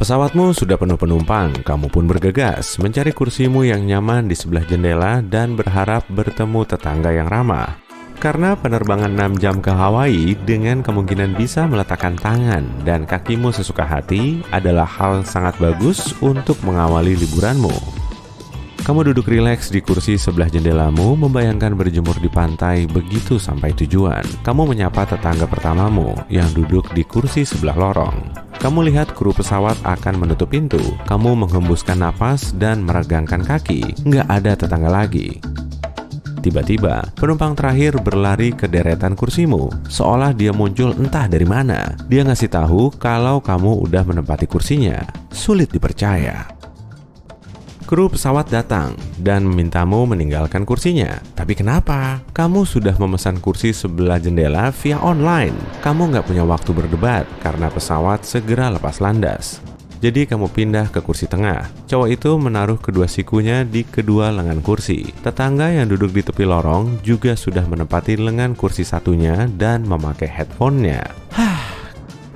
Pesawatmu sudah penuh penumpang, kamu pun bergegas mencari kursimu yang nyaman di sebelah jendela dan berharap bertemu tetangga yang ramah. Karena penerbangan 6 jam ke Hawaii dengan kemungkinan bisa meletakkan tangan dan kakimu sesuka hati adalah hal sangat bagus untuk mengawali liburanmu. Kamu duduk rileks di kursi sebelah jendelamu, membayangkan berjemur di pantai begitu sampai tujuan. Kamu menyapa tetangga pertamamu yang duduk di kursi sebelah lorong. Kamu lihat kru pesawat akan menutup pintu. Kamu menghembuskan napas dan meregangkan kaki. Nggak ada tetangga lagi. Tiba-tiba, penumpang terakhir berlari ke deretan kursimu, seolah dia muncul entah dari mana. Dia ngasih tahu kalau kamu udah menempati kursinya. Sulit dipercaya. Kru pesawat datang dan memintamu meninggalkan kursinya. Tapi kenapa? Kamu sudah memesan kursi sebelah jendela via online. Kamu nggak punya waktu berdebat karena pesawat segera lepas landas. Jadi kamu pindah ke kursi tengah. Cowok itu menaruh kedua sikunya di kedua lengan kursi. Tetangga yang duduk di tepi lorong juga sudah menempati lengan kursi satunya dan memakai headphone-nya.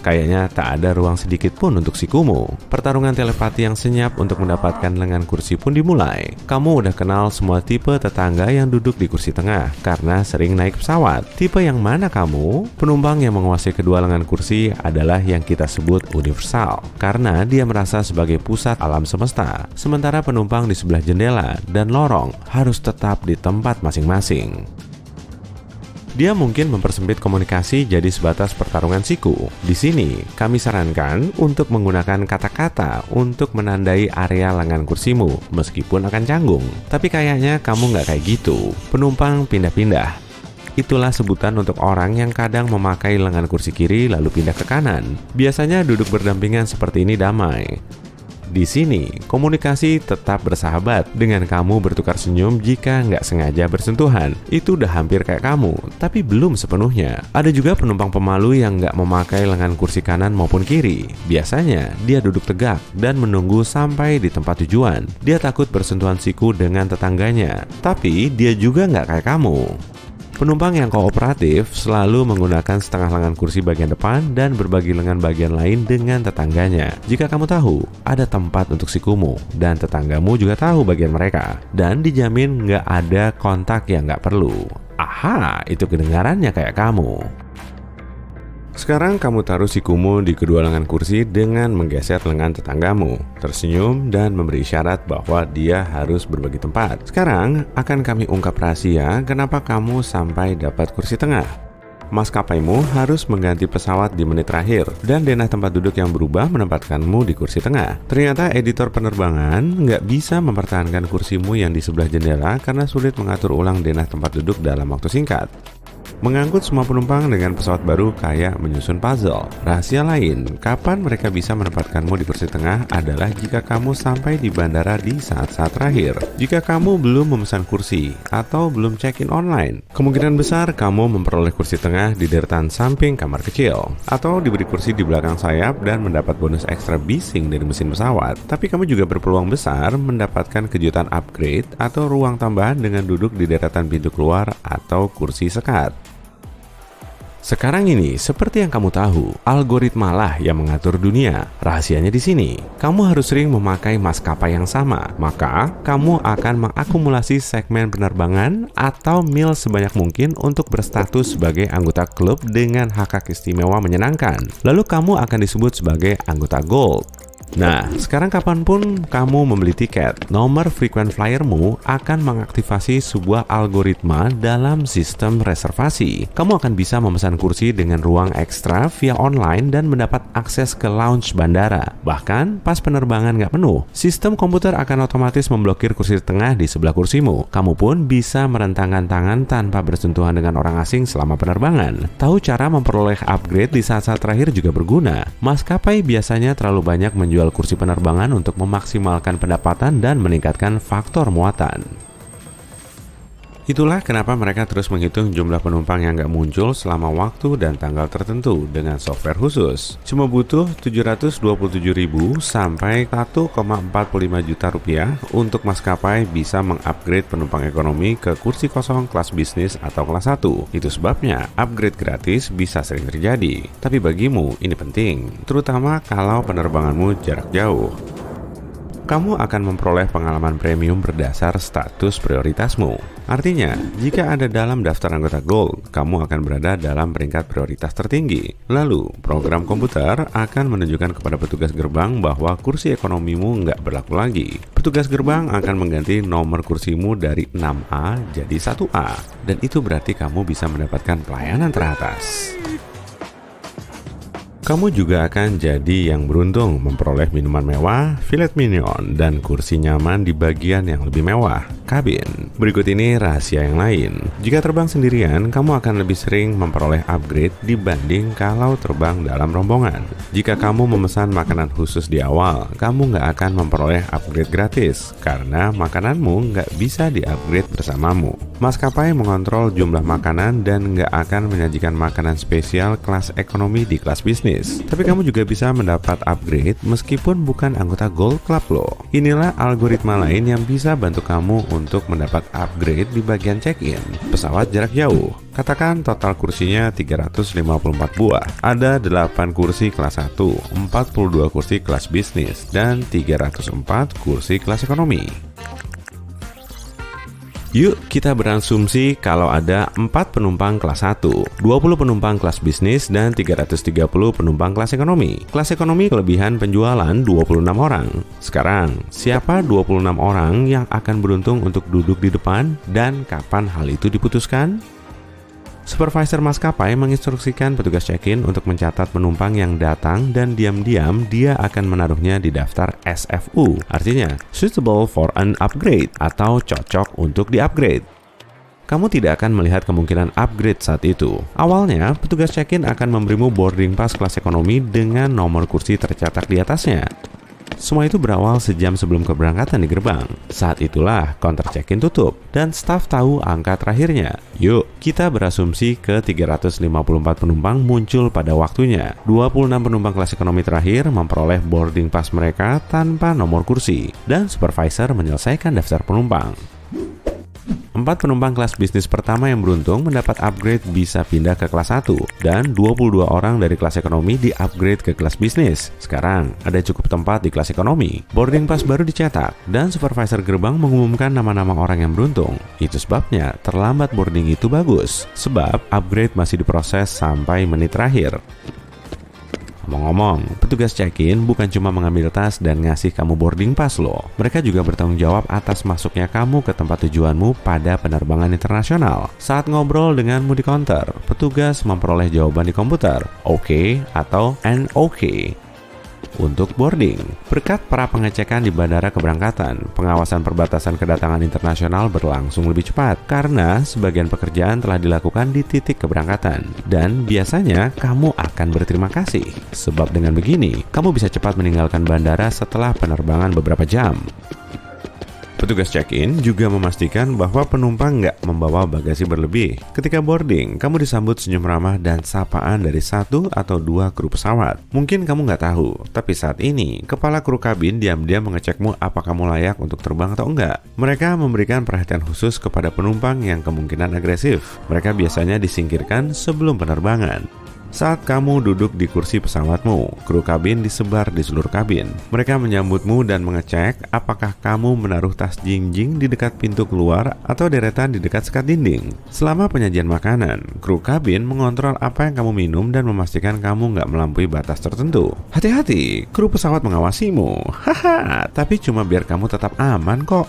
Kayaknya tak ada ruang sedikit pun untuk sikumu. Pertarungan telepati yang senyap untuk mendapatkan lengan kursi pun dimulai. Kamu udah kenal semua tipe tetangga yang duduk di kursi tengah karena sering naik pesawat. Tipe yang mana kamu? Penumpang yang menguasai kedua lengan kursi adalah yang kita sebut universal karena dia merasa sebagai pusat alam semesta. Sementara penumpang di sebelah jendela dan lorong harus tetap di tempat masing-masing. Dia mungkin mempersempit komunikasi jadi sebatas pertarungan siku. Di sini, kami sarankan untuk menggunakan kata-kata untuk menandai area lengan kursimu, meskipun akan canggung. Tapi kayaknya kamu nggak kayak gitu. Penumpang pindah-pindah. Itulah sebutan untuk orang yang kadang memakai lengan kursi kiri lalu pindah ke kanan. Biasanya duduk berdampingan seperti ini damai. Di sini, komunikasi tetap bersahabat dengan kamu bertukar senyum jika nggak sengaja bersentuhan. Itu udah hampir kayak kamu, tapi belum sepenuhnya. Ada juga penumpang pemalu yang nggak memakai lengan kursi kanan maupun kiri. Biasanya, dia duduk tegak dan menunggu sampai di tempat tujuan. Dia takut bersentuhan siku dengan tetangganya, tapi dia juga nggak kayak kamu. Penumpang yang kooperatif selalu menggunakan setengah lengan kursi bagian depan dan berbagi lengan bagian lain dengan tetangganya. Jika kamu tahu, ada tempat untuk sikumu dan tetanggamu juga tahu bagian mereka. Dan dijamin nggak ada kontak yang nggak perlu. Aha, itu kedengarannya kayak kamu. Sekarang kamu taruh sikumu di kedua lengan kursi dengan menggeser lengan tetanggamu, tersenyum dan memberi isyarat bahwa dia harus berbagi tempat. Sekarang akan kami ungkap rahasia kenapa kamu sampai dapat kursi tengah. Maskapaimu harus mengganti pesawat di menit terakhir dan denah tempat duduk yang berubah menempatkanmu di kursi tengah. Ternyata editor penerbangan nggak bisa mempertahankan kursimu yang di sebelah jendela karena sulit mengatur ulang denah tempat duduk dalam waktu singkat. Mengangkut semua penumpang dengan pesawat baru kayak menyusun puzzle. Rahasia lain, kapan mereka bisa menempatkanmu di kursi tengah adalah jika kamu sampai di bandara di saat-saat terakhir. Jika kamu belum memesan kursi atau belum check-in online, kemungkinan besar kamu memperoleh kursi tengah di deretan samping kamar kecil, atau diberi kursi di belakang sayap dan mendapat bonus ekstra bising dari mesin pesawat. Tapi kamu juga berpeluang besar mendapatkan kejutan upgrade atau ruang tambahan dengan duduk di deretan pintu keluar atau kursi sekat. Sekarang ini, seperti yang kamu tahu, algoritma lah yang mengatur dunia. Rahasianya di sini, kamu harus sering memakai maskapai yang sama. Maka, kamu akan mengakumulasi segmen penerbangan atau mil sebanyak mungkin untuk berstatus sebagai anggota klub dengan hak istimewa menyenangkan. Lalu kamu akan disebut sebagai anggota Gold. Nah, sekarang kapanpun kamu membeli tiket, nomor frequent flyermu akan mengaktifasi sebuah algoritma dalam sistem reservasi. Kamu akan bisa memesan kursi dengan ruang ekstra via online dan mendapat akses ke lounge bandara. Bahkan, pas penerbangan nggak penuh, sistem komputer akan otomatis memblokir kursi tengah di sebelah kursimu. Kamu pun bisa merentangkan tangan tanpa bersentuhan dengan orang asing selama penerbangan. Tahu cara memperoleh upgrade di saat-saat terakhir juga berguna. Maskapai biasanya terlalu banyak menjual kursi penerbangan untuk memaksimalkan pendapatan dan meningkatkan faktor muatan. Itulah kenapa mereka terus menghitung jumlah penumpang yang nggak muncul selama waktu dan tanggal tertentu dengan software khusus. Cuma butuh 727.000 sampai 1,45 juta rupiah untuk maskapai bisa mengupgrade penumpang ekonomi ke kursi kosong kelas bisnis atau kelas 1. Itu sebabnya upgrade gratis bisa sering terjadi. Tapi bagimu ini penting, terutama kalau penerbanganmu jarak jauh. Kamu akan memperoleh pengalaman premium berdasar status prioritasmu. Artinya, jika ada dalam daftar anggota Gold, kamu akan berada dalam peringkat prioritas tertinggi. Lalu, program komputer akan menunjukkan kepada petugas gerbang bahwa kursi ekonomimu nggak berlaku lagi. Petugas gerbang akan mengganti nomor kursimu dari 6A jadi 1A. Dan itu berarti kamu bisa mendapatkan pelayanan teratas. Kamu juga akan jadi yang beruntung memperoleh minuman mewah, filet mignon, dan kursi nyaman di bagian yang lebih mewah, kabin. Berikut ini rahasia yang lain. Jika terbang sendirian, kamu akan lebih sering memperoleh upgrade dibanding kalau terbang dalam rombongan. Jika kamu memesan makanan khusus di awal, kamu nggak akan memperoleh upgrade gratis, karena makananmu nggak bisa di-upgrade bersamamu. Maskapai mengontrol jumlah makanan dan nggak akan menyajikan makanan spesial kelas ekonomi di kelas bisnis. Tapi kamu juga bisa mendapat upgrade meskipun bukan anggota Gold Club loh. Inilah algoritma lain yang bisa bantu kamu untuk mendapat upgrade di bagian check-in pesawat jarak jauh. Katakan total kursinya 354 buah. Ada 8 kursi kelas 1, 42 kursi kelas bisnis, dan 304 kursi kelas ekonomi. Yuk kita berasumsi kalau ada 4 penumpang kelas 1, 20 penumpang kelas bisnis, dan 330 penumpang kelas ekonomi. Kelas ekonomi kelebihan penjualan 26 orang. Sekarang, siapa 26 orang yang akan beruntung untuk duduk di depan dan kapan hal itu diputuskan? Supervisor maskapai menginstruksikan petugas check-in untuk mencatat penumpang yang datang dan diam-diam dia akan menaruhnya di daftar SFU, artinya suitable for an upgrade atau cocok untuk di-upgrade. Kamu tidak akan melihat kemungkinan upgrade saat itu. Awalnya, petugas check-in akan memberimu boarding pass kelas ekonomi dengan nomor kursi tercetak di atasnya. Semua itu berawal sejam sebelum keberangkatan di gerbang. Saat itulah counter check-in tutup dan staf tahu angka terakhirnya. Yuk, kita berasumsi ke 354 penumpang muncul pada waktunya. 26 penumpang kelas ekonomi terakhir memperoleh boarding pass mereka tanpa nomor kursi dan supervisor menyelesaikan daftar penumpang. 4 penumpang kelas bisnis pertama yang beruntung mendapat upgrade bisa pindah ke kelas 1 dan 22 orang dari kelas ekonomi di-upgrade ke kelas bisnis. Sekarang, ada cukup tempat di kelas ekonomi. Boarding pass baru dicetak dan supervisor gerbang mengumumkan nama-nama orang yang beruntung. Itu sebabnya terlambat boarding itu bagus, sebab upgrade masih diproses sampai menit terakhir. Ngomong-ngomong, petugas check-in bukan cuma mengambil tas dan ngasih kamu boarding pass loh. Mereka juga bertanggung jawab atas masuknya kamu ke tempat tujuanmu pada penerbangan internasional. Saat ngobrol denganmu di counter, petugas memperoleh jawaban di komputer, oke atau an oke untuk boarding. Berkat para pengecekan di bandara keberangkatan, pengawasan perbatasan kedatangan internasional berlangsung lebih cepat karena sebagian pekerjaan telah dilakukan di titik keberangkatan. Dan biasanya kamu akan berterima kasih, sebab dengan begini, kamu bisa cepat meninggalkan bandara setelah penerbangan beberapa jam. Petugas check-in juga memastikan bahwa penumpang nggak membawa bagasi berlebih. Ketika boarding, kamu disambut senyum ramah dan sapaan dari 1 atau 2 kru pesawat. Mungkin kamu nggak tahu, tapi saat ini, kepala kru kabin diam-diam mengecekmu apa kamu layak untuk terbang atau enggak. Mereka memberikan perhatian khusus kepada penumpang yang kemungkinan agresif. Mereka biasanya disingkirkan sebelum penerbangan. Saat kamu duduk di kursi pesawatmu, kru kabin disebar di seluruh kabin. Mereka menyambutmu dan mengecek apakah kamu menaruh tas jinjing di dekat pintu keluar atau deretan di dekat sekat dinding. Selama penyajian makanan, kru kabin mengontrol apa yang kamu minum dan memastikan kamu nggak melampaui batas tertentu. Hati-hati, kru pesawat mengawasimu. Haha, tapi cuma biar kamu tetap aman kok.